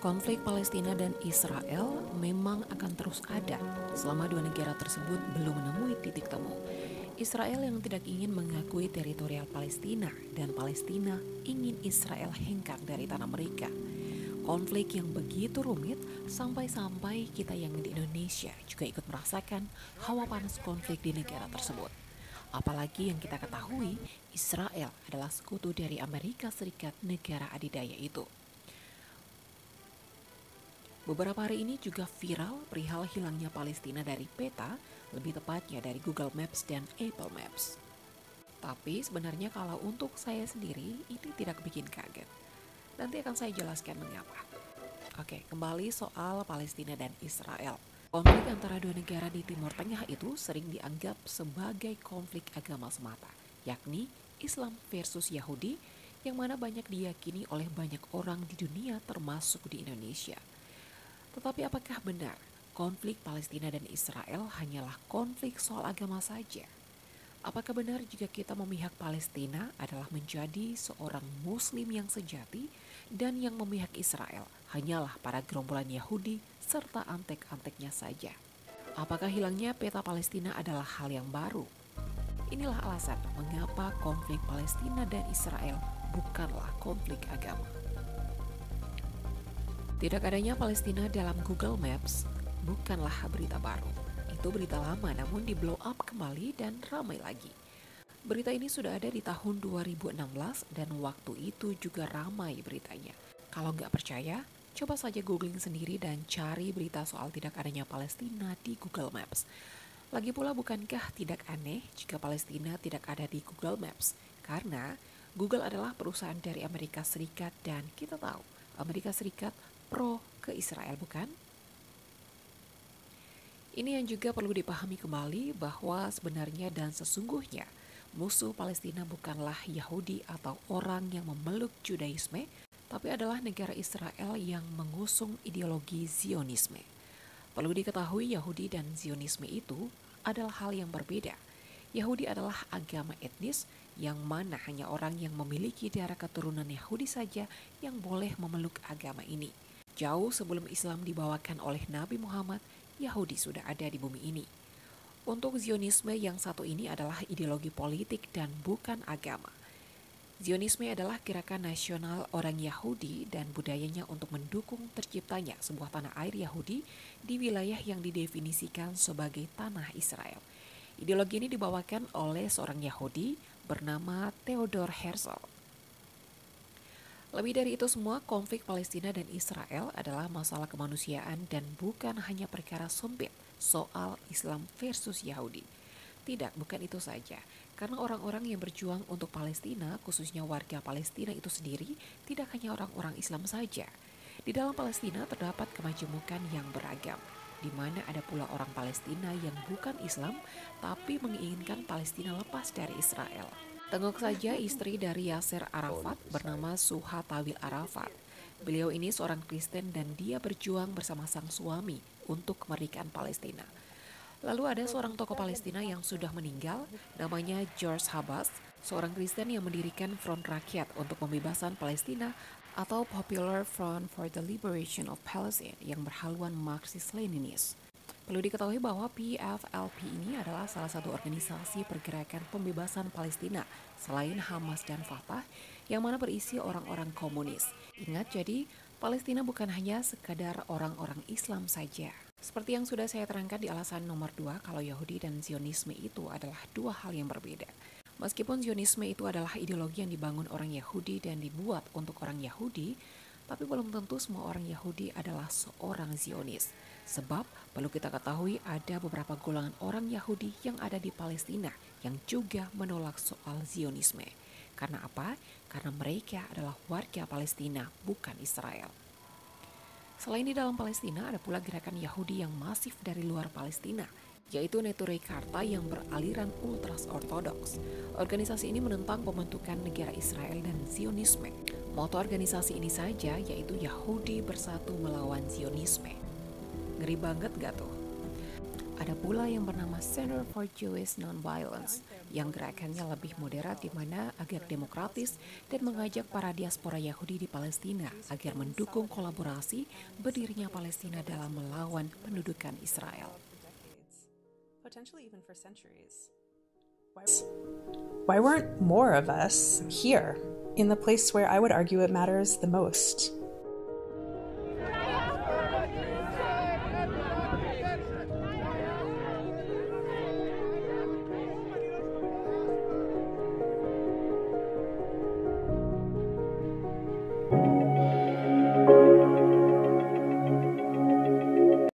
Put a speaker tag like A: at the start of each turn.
A: Konflik Palestina dan Israel memang akan terus ada selama dua negara tersebut belum menemui titik temu. Israel yang tidak ingin mengakui teritorial Palestina dan Palestina ingin Israel hengkang dari tanah mereka. Konflik yang begitu rumit sampai-sampai kita yang di Indonesia juga ikut merasakan hawa panas konflik di negara tersebut. Apalagi yang kita ketahui, Israel adalah sekutu dari Amerika Serikat, negara adidaya itu. Beberapa hari ini juga viral perihal hilangnya Palestina dari peta, lebih tepatnya dari Google Maps dan Apple Maps. Tapi sebenarnya kalau untuk saya sendiri ini tidak bikin kaget. Nanti akan saya jelaskan mengapa. Oke, kembali soal Palestina dan Israel. Konflik antara dua negara di Timur Tengah itu sering dianggap sebagai konflik agama semata, yakni Islam versus Yahudi, yang mana banyak diyakini oleh banyak orang di dunia termasuk di Indonesia. Tetapi apakah benar konflik Palestina dan Israel hanyalah konflik soal agama saja? Apakah benar jika kita memihak Palestina adalah menjadi seorang Muslim yang sejati dan yang memihak Israel hanyalah para gerombolan Yahudi serta antek-anteknya saja? Apakah hilangnya peta Palestina adalah hal yang baru? Inilah alasan mengapa konflik Palestina dan Israel bukanlah konflik agama. Tidak adanya Palestina dalam Google Maps bukanlah berita baru. Itu berita lama namun di blow up kembali dan ramai lagi. Berita ini sudah ada di tahun 2016 dan waktu itu juga ramai beritanya. Kalau nggak percaya, coba saja googling sendiri dan cari berita soal tidak adanya Palestina di Google Maps. Lagi pula bukankah tidak aneh jika Palestina tidak ada di Google Maps? Karena Google adalah perusahaan dari Amerika Serikat dan kita tahu Amerika Serikat pro ke Israel, bukan? Ini yang juga perlu dipahami kembali bahwa sebenarnya dan sesungguhnya musuh Palestina bukanlah Yahudi atau orang yang memeluk Judaisme, tapi adalah negara Israel yang mengusung ideologi Zionisme. Perlu diketahui Yahudi dan Zionisme itu adalah hal yang berbeda. Yahudi adalah agama etnis yang mana hanya orang yang memiliki darah keturunan Yahudi saja yang boleh memeluk agama ini. Jauh sebelum Islam dibawakan oleh Nabi Muhammad, Yahudi sudah ada di bumi ini. Untuk Zionisme yang satu ini adalah ideologi politik dan bukan agama. Zionisme adalah gerakan nasional orang Yahudi dan budayanya untuk mendukung terciptanya sebuah tanah air Yahudi di wilayah yang didefinisikan sebagai tanah Israel. Ideologi ini dibawakan oleh seorang Yahudi bernama Theodor Herzl. Lebih dari itu semua, konflik Palestina dan Israel adalah masalah kemanusiaan dan bukan hanya perkara sempit soal Islam versus Yahudi. Tidak, bukan itu saja. Karena orang-orang yang berjuang untuk Palestina, khususnya warga Palestina itu sendiri, tidak hanya orang-orang Islam saja. Di dalam Palestina terdapat kemajemukan yang beragam, di mana ada pula orang Palestina yang bukan Islam, tapi menginginkan Palestina lepas dari Israel. Tengok saja istri dari Yasser Arafat bernama Suha Tawil Arafat. Beliau ini seorang Kristen dan dia berjuang bersama sang suami untuk kemerdekaan Palestina. Lalu ada seorang tokoh Palestina yang sudah meninggal, namanya George Habas, seorang Kristen yang mendirikan Front Rakyat untuk Pembebasan Palestina atau Popular Front for the Liberation of Palestine yang berhaluan Marxis-Leninis. Perlu diketahui bahwa PFLP ini adalah salah satu organisasi pergerakan pembebasan Palestina selain Hamas dan Fatah yang mana berisi orang-orang komunis. Ingat, jadi Palestina bukan hanya sekadar orang-orang Islam saja. Seperti yang sudah saya terangkan di alasan nomor 2, kalau Yahudi dan Zionisme itu adalah dua hal yang berbeda. Meskipun Zionisme itu adalah ideologi yang dibangun orang Yahudi dan dibuat untuk orang Yahudi, tapi belum tentu semua orang Yahudi adalah seorang Zionis. Sebab perlu kita ketahui ada beberapa golongan orang Yahudi yang ada di Palestina yang juga menolak soal Zionisme. Karena apa? Karena mereka adalah warga Palestina, bukan Israel. Selain di dalam Palestina, ada pula gerakan Yahudi yang masif dari luar Palestina, yaitu Neturei Karta yang beraliran ultras ortodoks. Organisasi ini menentang pembentukan negara Israel dan Zionisme. Moto organisasi ini saja yaitu Yahudi bersatu melawan Zionisme. Ngeri banget gak tuh? Ada pula yang bernama Center for Jewish Nonviolence yang gerakannya lebih moderat di mana agak demokratis dan mengajak para diaspora Yahudi di Palestina agar mendukung kolaborasi berdirinya Palestina dalam melawan pendudukan Israel.
B: Potentially even for centuries. Why weren't more of us here, in the place where I would argue it matters the most?